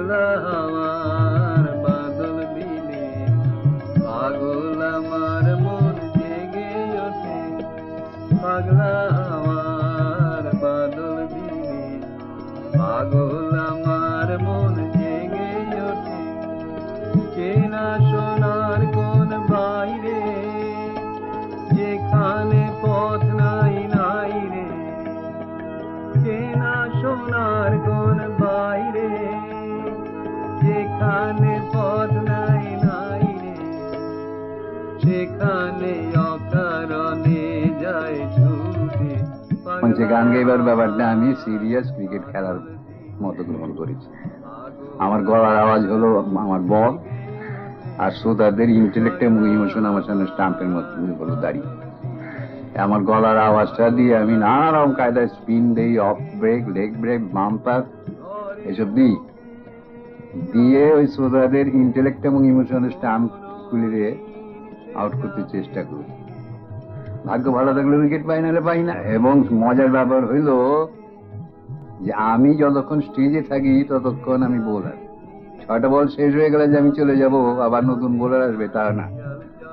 পাগলা আমার বাদল দিনে, পাগল আমার মন জেগে ওঠে, পাগলা আমার বাদল দিনে, পাগল আমার মন জেগে ওঠে। চেনা সোনার কোন বাইরে, যেখানে পথ নাই নাই রে, চেনা সোনার কোন বাইরে, যেখানে পথ নাই নাই রে, সেখানে অকারণে যায় ছুটে। মঞ্চে গান গাইবার ব্যাপারটা আমি সিরিয়াস ক্রিকেট খেলার মতো গ্রহণ করেছি। আমার গলার আওয়াজ হলো আমার বল, আর শ্রোতাদের ইন্টেলেক্ট এবং ইমোশন আমার সামনে স্টাম্পের মতো হলো দাঁড়িয়ে। আমার গলার আওয়াজটা দিয়ে আমি নানা রকম কায়দায় স্পিন দিই, off break, leg break, bumper, এসব দিয়ে ওই শ্রোতাদের ইন্টেলেক্ট এবং ইমোশনের স্টাম্প খুলিয়ে আউট করতে চেষ্টা করি। ভাগ্য ভালো থাকলে উইকেট পাই, নাহলে পাই না। এবং মজার ব্যাপার হইল যে আমি যতক্ষণ স্টেজে থাকি ততক্ষণ আমি বোলার। 6টা বল শেষ হয়ে গেলে যে আমি চলে যাব, আবার নতুন বোলার আসবে, তা না।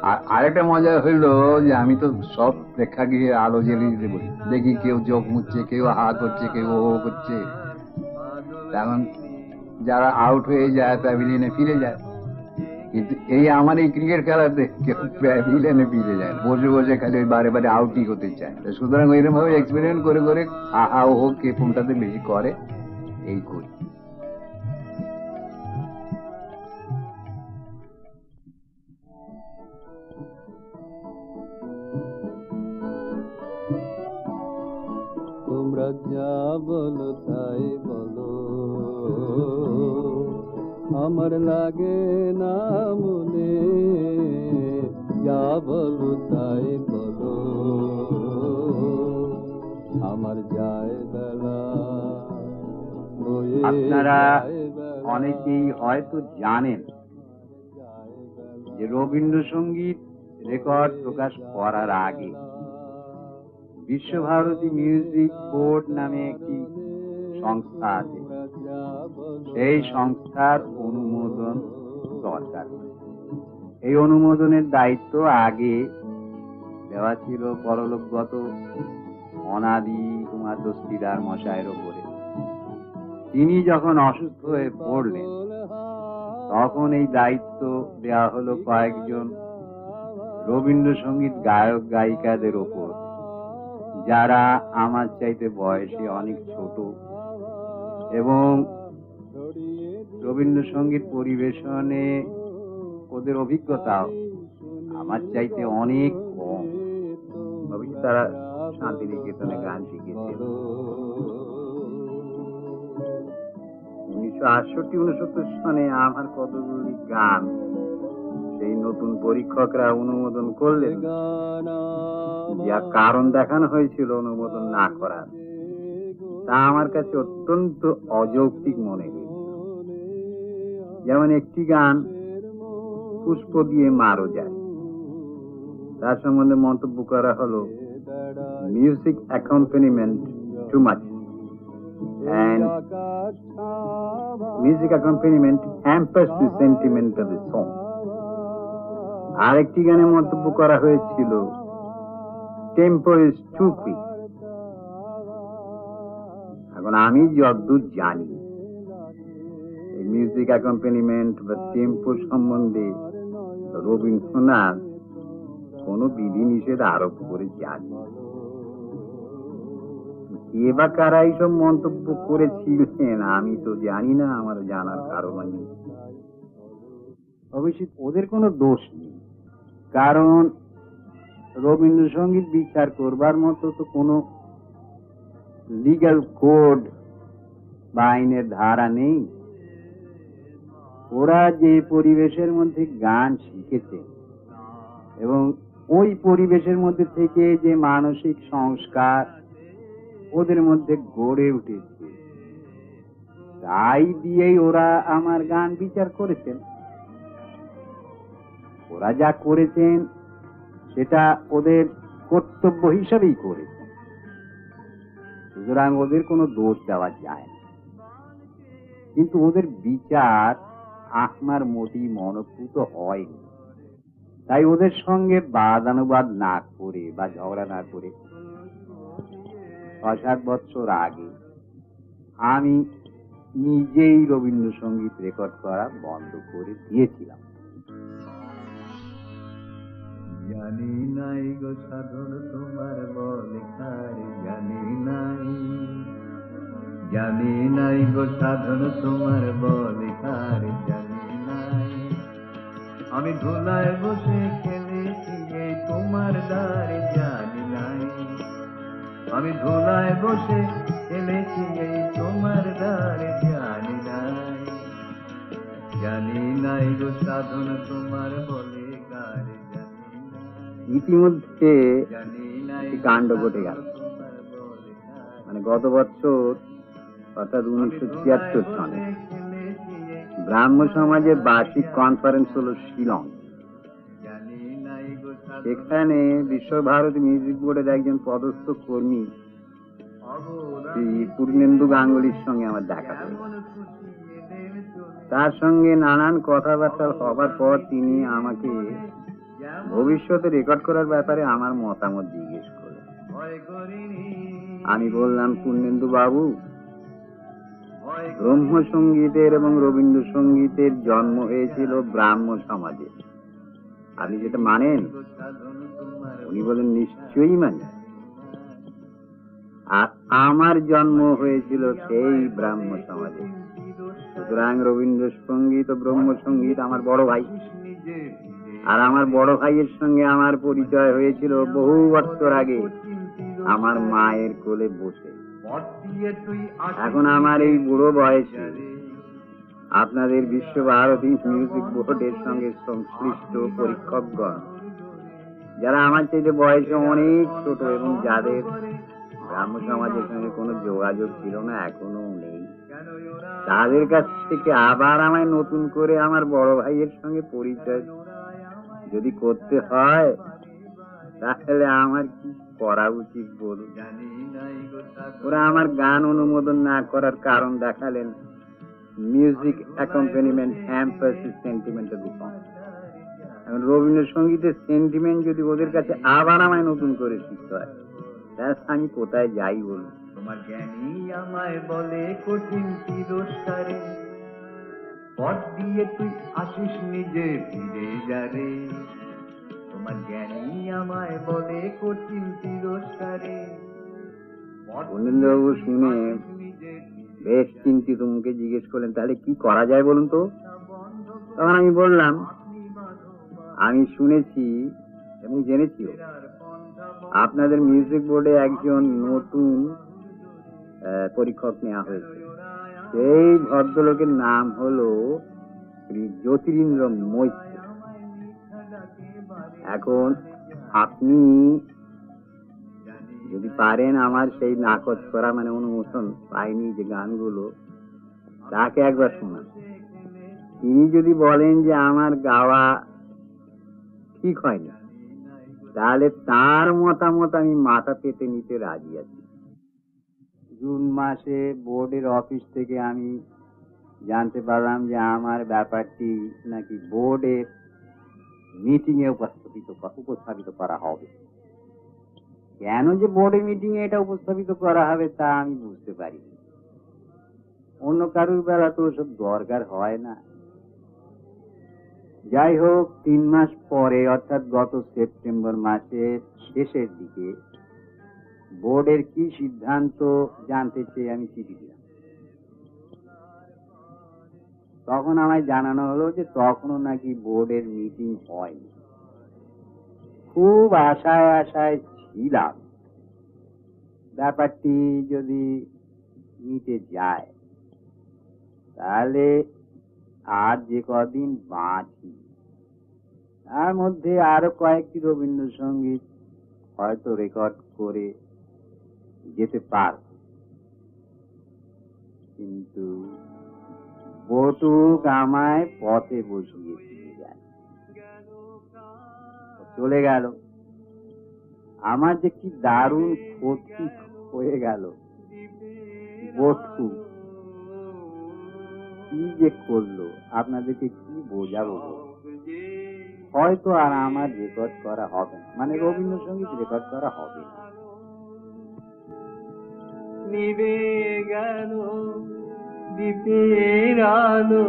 আর আরেকটা মজা হইলো যে আমি তো সব প্রেক্ষাগৃহে আলো জ্বেলে দিতে বলি, দেখি কেউ চোখ মুচ্ছে, কেউ হা করছে, কেউ ও করছে। তখন যারা আউট হয়ে যায় প্যাভিলিয়নে ফিরে যায়, কিন্তু এই আমার এই ক্রিকেট খেলাতে কেউ প্যাভিলিয়নে ফিরে যায়, বসে বসে খালি বারে বারে আউটই হতে চায়। সুতরাং ওইরকম ভাবে এক্সপেরিমেন্ট করে করে আহা ও কে কোনটাতে বেশি করে এই করি। তোমরা যা বলো তাই বলো, আমার লাগে না মনে, যা বলো তাই বলো, আমার যায় বেলা। আপনারা অনেকেই হয়তো জানেন যে রবীন্দ্রসঙ্গীত রেকর্ড প্রকাশ করার আগে বিশ্বভারতী মিউজিক বোর্ড নামে একটি সংস্থা আছে। সেই সংস্থার অনুমোদন দরকার। এই অনুমোদনের দায়িত্ব আগে দেওয়া ছিল পরলোকগত অনাদি কুমার দস্তিদার মশাইয়ের উপরে। তিনি যখন অসুস্থ হয়ে পড়লেন তখন এই দায়িত্ব দেওয়া হলো কয়েকজন রবীন্দ্রসঙ্গীত গায়ক গায়িকাদের ওপর, যারা আমার চাইতে বয়সে অনেক ছোট এবং রবীন্দ্রসঙ্গীত পরিবেশনে ওদের অভিজ্ঞতাও আমার চাইতে অনেক কম। অবশ্য তারা শান্তিনিকেতনে গান শিখেছে। 1968-69 সনে আমার কতগুলি গান সেই নতুন পরীক্ষকরা অনুমোদন করলেন, যা কারণ দেখানো হয়েছিল অনুমোদন না করার, তা আমার কাছে অত্যন্ত অযৌক্তিক মনে হয়েছিল। যেমন একটি গান পুষ্প দিয়ে মারো যায়, তার সম্বন্ধে মন্তব্য করা হলো music accompaniment too much and music accompaniment hampers the sentiment of the song. আরেকটি গানে মন্তব্য করা হয়েছিল টেম্পো ইজ টু কুইক। এখন আমি যতদূর জানি এই মিউজিক অ্যাকম্পানিমেন্ট বা টেম্পো সম্বন্ধে রবীন্দ্রনাথ কোনো বিধিনিষেধ আরোপ করে জানি। কে বা কারা এইসব মন্তব্য করেছিলেন আমি তো জানি না, আমার জানার কারণ নেই। অবশ্যই ওদের কোনো দোষ নেই, কারণ রবীন্দ্রসঙ্গীত বিচার করবার মতো তো কোনো লিগ্যাল কোড বা আইনের ধারা নেই। ওরা যে পরিবেশের মধ্যে গান শিখেছে এবং ওই পরিবেশের মধ্যে থেকে যে মানসিক সংস্কার ওদের মধ্যে গড়ে উঠেছে, তাই দিয়েই ওরা আমার গান বিচার করেছেন। ওরা যা করেছেন সেটা ওদের কর্তব্য হিসাবেই করেছেন, সুতরাং ওদের কোনো দোষ দেওয়া যায় না। কিন্তু ওদের বিচার আমার মোটেই মনোভূত হয়নি। তাই ওদের সঙ্গে বাদানুবাদ না করে বা ঝগড়া না করে ৬-৭ বছর আগে আমি নিজেই রবীন্দ্রসঙ্গীত রেকর্ড করা বন্ধ করে দিয়েছিলাম। জানি নাই গো সাধন তোমার বলে কারে, জানি নাই, জানি নাই গো সাধন তোমার বলে কারে, জানি নাই। আমি ধুলায় বসে খেলেছি এই তোমার দ্বারে, জানি নাই। আমি ধুলায় বসে খেলেছি এই তোমার দ্বারে, জানি নাই। জানি নাই গো সাধন তোমার বলে কারে, জানি নাই। ইতিমধ্যে জানি নাই একটি কাণ্ড ঘটে গেল। মানে গত বছর অর্থাৎ 1976 সনে ব্রাহ্ম সমাজের বার্ষিক কনফারেন্স হলো শিলং। সেখানে বিশ্বভারতী মিউজিক বোর্ডের একজন পদস্থ কর্মী শ্রী পূর্ণেন্দু গাঙ্গুলির সঙ্গে আমার দেখা হল। তার সঙ্গে নানান কথাবার্তা হবার পর তিনি আমাকে ভবিষ্যতে রেকর্ড করার ব্যাপারে আমার মতামত জিজ্ঞেস করলেন। আমি বললাম, পূর্ণেন্দু বাবু, ব্রহ্ম সঙ্গীতের এবং রবীন্দ্রসঙ্গীতের জন্ম হয়েছিল ব্রাহ্ম সমাজে, আপনি যেটা মানেন? উনি বলেন, নিশ্চয়ই মানি। আর আমার জন্ম হয়েছিল সেই ব্রাহ্ম সমাজে, সুতরাং রবীন্দ্রসঙ্গীত ও ব্রহ্মসঙ্গীত আমার বড় ভাই। আর আমার বড় ভাইয়ের সঙ্গে আমার পরিচয় হয়েছিল বহু বছর আগে আমার মায়ের কোলে বসে। এখন আমার এই বুড়ো বয়সে আপনাদের বিশ্বভারতী মিউজিক বোর্ডের সঙ্গে সংশ্লিষ্ট পরীক্ষকগণ, যারা আমার চাইতে বয়সে অনেক ছোট এবং যাদের ব্রাহ্ম সমাজের সঙ্গে কোনো যোগাযোগ ছিল না, এখনো নেই, তাদের কাছ থেকে আবার আমায় নতুন করে আমার বড় ভাইয়ের সঙ্গে পরিচয় যদি করতে হয়, তাহলে আমার কি করা উচিত বলুন? ওরা আমার গান অনুমোদন না করার কারণ দেখালেন, মিউজিক অ্যাকম্পানিমেন্ট হ্যাম্পার্স সেন্টিমেন্টাল সং। এখন রবীন্দ্রসঙ্গীতের সেন্টিমেন্ট যদি ওদের কাছে আবার আমায় নতুন করে শিখতে হয়, আমি কোথায় যাই বলুন? তোমার জ্ঞানী আমায় বলে কঠিন তিরস্কারে, পথ দিয়ে তুই আসিস নিজে ফিরে যারে। তোমার জ্ঞানী আমায় বলে কঠিন তিরস্কারে। পূর্ণেন্দুবাবু শুনে বেশ চিন্তিত মুখে জিজ্ঞেস করলেন, তাহলে কি করা যায় বলুন তো? তখন আমি বললাম, আমি শুনেছি এবং জেনেছিও আপনাদের মিউজিক বোর্ডে একজন নতুন পরীক্ষক নেওয়া হয়েছে। সেই ভদ্রলোকের নাম হলো শ্রী জ্যোতিরিন্দ্র মৈত্র। এখন আপনি যদি পারেন আমার সেই নাকচ করা, মানে অনুমোদন পাইনি যে গানগুলো, তাকে একবার শোনান। তিনি যদি বলেন যে আমার গাওয়া ঠিক হয়নি, তাহলে তার মতামত আমি মাথা পেতে নিতে রাজি আছি। জুন মাসে বোর্ডের অফিস থেকে আমি জানতে পারলাম যে আমার ব্যাপারটি নাকি বোর্ডের মিটিং এ উপস্থাপিত করা হবে। কেন যে বোর্ডের মিটিং এ এটা উপস্থাপিত করা হবে তা আমি বুঝতে পারি। অন্য কারুর বেলা তো ওসব দরকার হয় না। যাই হোক, 3 মাস পরে অর্থাৎ গত সেপ্টেম্বর মাসের শেষের দিকে বোর্ডের কি সিদ্ধান্ত জানতে চেয়ে আমি চিঠি দিলাম। তখন আমায় জানানো হলো যে তখনও নাকি বোর্ডের মিটিং হয়নি। খুব আশায় ছিলাম ব্যাপারটি যদি মিটে যায়, তাহলে আর যে কদিন বাঁচি তার মধ্যে আরো কয়েকটি রবীন্দ্রসঙ্গীত হয়তো রেকর্ড করে যেতে পার। কিন্তু বটুক আমায় পথে বসিয়ে দিয়ে যায়, চলে গেল। আমার যে কি দারুণ ক্ষতি হয়ে গেল। বটু কি যে করলো, আপনাদেরকে কি বোঝাবো? হয়তো আর আমার রেকর্ড করা হবে না, মানে রবীন্দ্রসঙ্গীত রেকর্ড করা হবে না। নিবে গেল দ্বীপের আলো,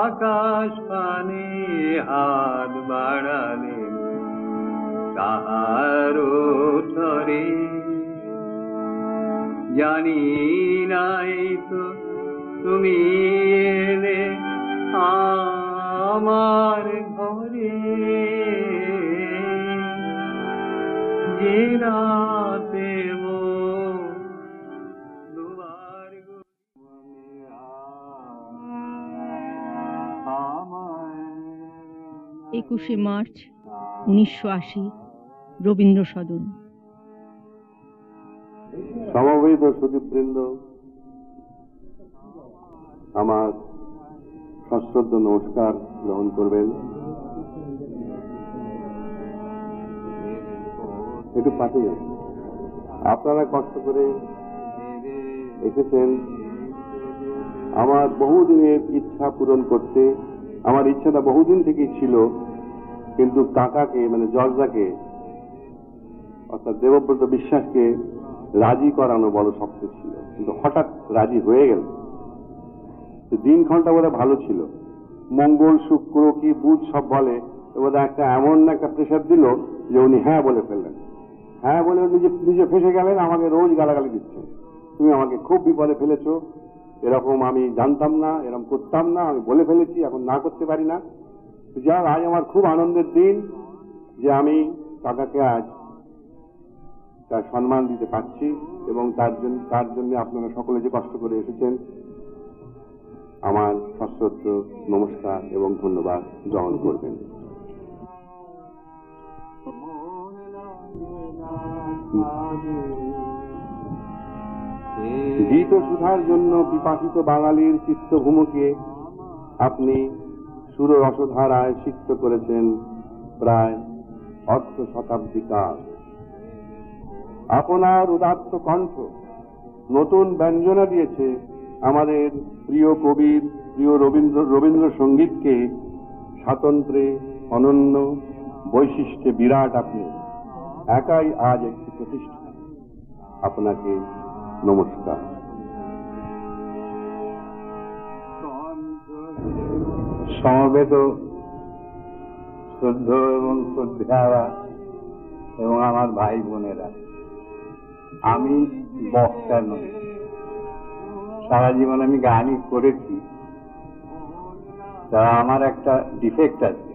আকাশ পানে হাত বাড়ালে তাহার উত্তরে, জানি নাই তো তুমি এলে আমার ঘরে, যে রাতে দুবার 21শে মার্চ 1980, রবীন্দ্র সদন। সমবেত সুদীপবৃন্দ, আমার সশ্রদ্ধ নমস্কার গ্রহণ করবেন। একটু পাশে যান। আপনারা কষ্ট করে এসেছেন আমার বহুদিনের ইচ্ছা পূরণ করতে। আমার ইচ্ছাটা বহুদিন থেকেই ছিল, কিন্তু কাকাকে মানে জর্জাকে অর্থাৎ দেবব্রত বিশ্বাসকে রাজি করানো বড় শক্ত ছিল, কিন্তু হঠাৎ রাজি হয়ে গেল। দিনক্ষণটা বোধ ভালো ছিল, মঙ্গল শুক্র কি বুধ সব বলে, বোধ একটা এমন একটা প্রেশার দিল যে উনি হ্যাঁ বলে ফেললেন। হ্যাঁ বলে নিজে ফেসে গেলেন, আমাকে রোজ গালাগালি দিচ্ছেন, তুমি আমাকে খুব বিপদে ফেলেছো, এরকম আমি জানতাম না, এরকম করতাম না, আমি বলে ফেলেছি, এখন না করতে পারি না। যা আজ আমার খুব আনন্দের দিন যে আমি কাকাকে আজ তার সম্মান দিতে পারছি, এবং তার জন্য আপনারা সকলে যে কষ্ট করে এসেছেন, আমার সশ্রদ্ধ নমস্কার এবং ধন্যবাদ গ্রহণ করবেন। গীত সুধার জন্য পিপাসিত বাঙালির চিত্তভূমকে আপনি সুর রসধারায় সিক্ত করেছেন প্রায় অর্ধ শতাব্দী কাল। আপনার উদাত্ত কণ্ঠ নতুন ব্যঞ্জনা দিয়েছে আমাদের প্রিয় কবির প্রিয় রবীন্দ্রসঙ্গীতকে স্বাতন্ত্র্যে অনন্য বৈশিষ্ট্যে বিরাট। আপনি একাই আজ একটি প্রতিষ্ঠান। আপনাকে নমস্কার। সমবেত শ্রদ্ধ এবং শ্রদ্ধারা এবং আমার ভাই বোনেরা, আমি বক্তা নই, সারা জীবন আমি গানই করেছি। তা আমার একটা ডিফেক্ট আছে,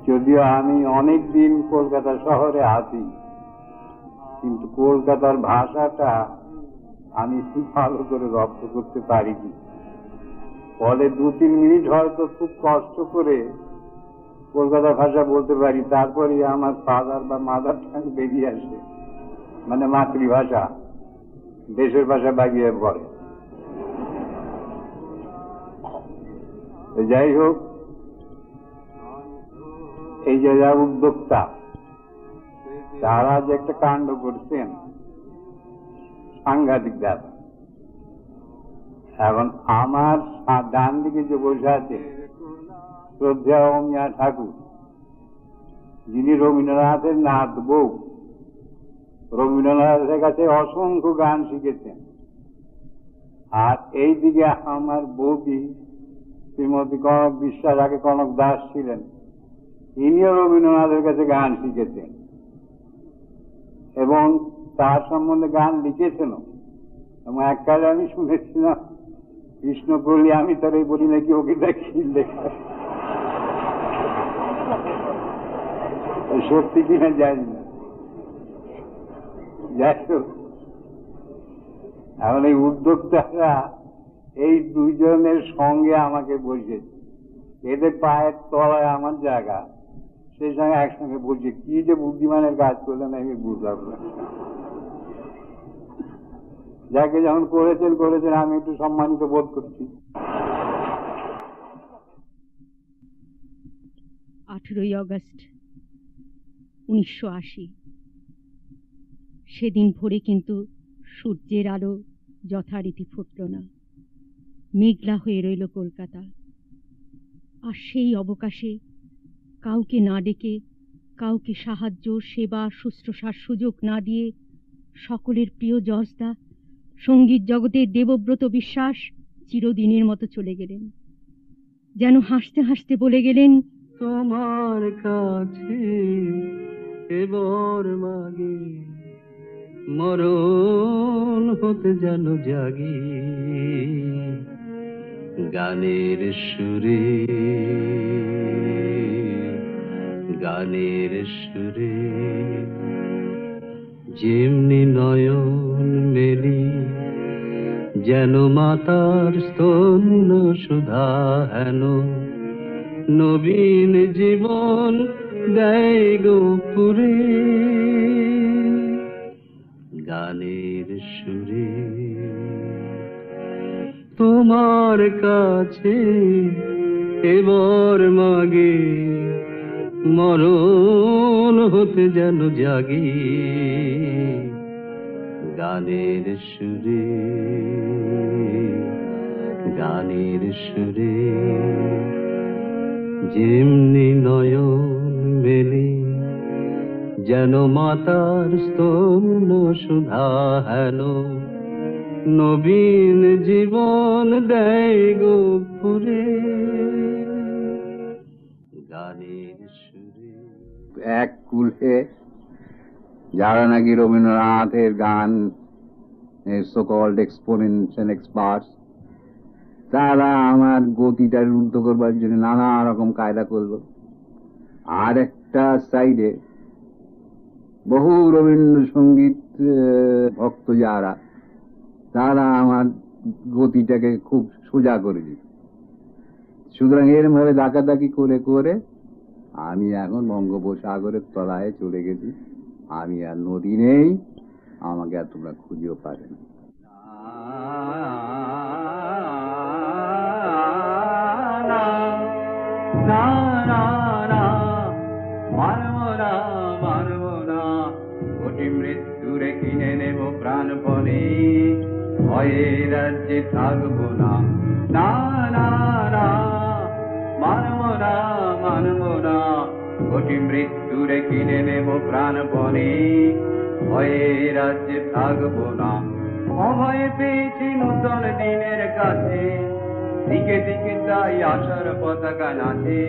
যদিও আমি অনেক দিন কলকাতা শহরে আছি, কিন্তু কলকাতার ভাষাটা আমি খুব ভালো করে রপ্ত করতে পারিনি। ফলে 2-3 মিনিট হয়তো খুব কষ্ট করে কলকাতা ভাষা বলতে পারি, তারপরে আমার ফাদার বা মাদার টাং বেরিয়ে আসে, মানে মাতৃভাষা, দেশের ভাষা বাগিয়ে পড়ে। যাই হোক, এই যে যারা উদ্যোক্তা, তারা যে একটা কাণ্ড করছেন সাংঘাতিক ব্যাপার। এখন আমার ডান দিকে যে বসে আছে শ্রদ্ধা অমিয়া ঠাকুর, যিনি রবীন্দ্রনাথের নাত বউ, রবীন্দ্রনাথের কাছে অসংখ্য গান শিখেছেন। আর এই দিকে আমার বৌদি শ্রীমতী কনক বিশ্বাস, আগে কনক দাস ছিলেন, ইনিও রবীন্দ্রনাথের কাছে গান শিখেছেন এবং তার সম্বন্ধে গান লিখেছেনও। এবং এককালে আমি শুনেছিলাম কৃষ্ণ বলি আমি তার বলি নাকি ওকে দেখি লেখা, সত্যি কিনা জানি না। যাই হোক, এখন এই উদ্যোক্তারা এই দুইজনের সঙ্গে আমাকে বসেছে, এদের পায়ের তলায় আমার জায়গা, সেই সঙ্গে একসঙ্গে বলছে। কি যে বুদ্ধিমানের কাজ করলেন আমি বুঝলাম না। যাকে যখন করেছেন আমি একটু সম্মানিত বোধ করছি। 18ই আগস্ট 1980, সেদিন ভোরে কিন্তু সূর্যের আলো যথারীতি ফুটল না। মেঘলা হয়ে রইল কলকাতা। আর সেই অবকাশে কাউকে না ডেকে, কাউকে সাহায্য, সেবা, শুশ্রূষার সুযোগ না দিয়ে সকলের প্রিয় জজদা, সঙ্গীত জগতের দেবব্রত বিশ্বাস চিরদিনের মতো চলে গেলেন। যেন হাসতে হাসতে বলে গেলেন, তোমার কাছে এবার মাগে মরণ হতে যেন জাগি, গানের সুরে গানের সুরে যেমনি নয়ন মেলি, যেন মাতার স্তন্য সুধা হেন নবীন জীবন দেয় গো পুরে, গানের সুরে তোমার কাছে এবার মাগে মরণ হতে যেন জাগি, গানের সুরে গানের সুরে যেমনি নয়ন মেলি, যেন মাতার স্তন্য সুধা হেন নবীন জীবন দেয় গো ফুরে, গানের সুরে। এক কুলে যারা নাকি রবীন্দ্রনাথের গান so called exponents and experts, তারা আমার গতিটা রুদ্ধ করবার জন্য নানা রকম কায়দা করলো। আর একটা সাইডে বহু রবীন্দ্রসঙ্গীত ভক্ত যারা, তারা আমার গতিটাকে খুব সোজা করে দিল। সুতরাং এরম ভাবে ডাকাডাকি করে করে আমি এখন বঙ্গোপসাগরের তলায় চলে গেছি। আমি আর নদী নেই, আমাকে আর তোমরা খুঁজেও পাবে না। কোটি মৃত্যুরে কিনে নেব প্রাণপণে, ভয়ে রাজ্যে থাকবো না। না না না, মানব না মানব না, কোটি মৃত্যুরে কিনে নেব প্রাণপণে, ভয়ে রাজ্যে থাকবো না। অভয়ে পেয়েছি নূতন দিনের কাছে, দিকে দিকে তাই আশার পতাকা নাচে।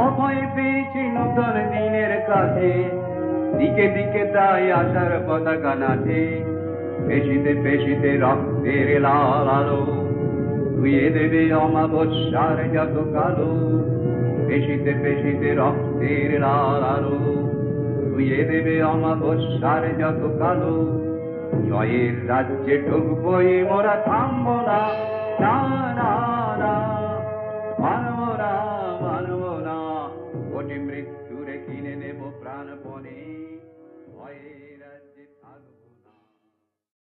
অভয় পেয়েছি নূতন দিনের কাছে, দিকে দিকে তাই আশার পতাকা নাচে। পেশিতে পেশিতে রক্তের লাল আলো ধুয়ে দেবে অমাবস্যার যত কালো। পেশিতে পেশিতে রক্তের লাল আলো ধুয়ে দেবে অমাবস্যার যত কালো। জয়ের রাজ্যে ঢুকবই মোরা, থামবো না। না না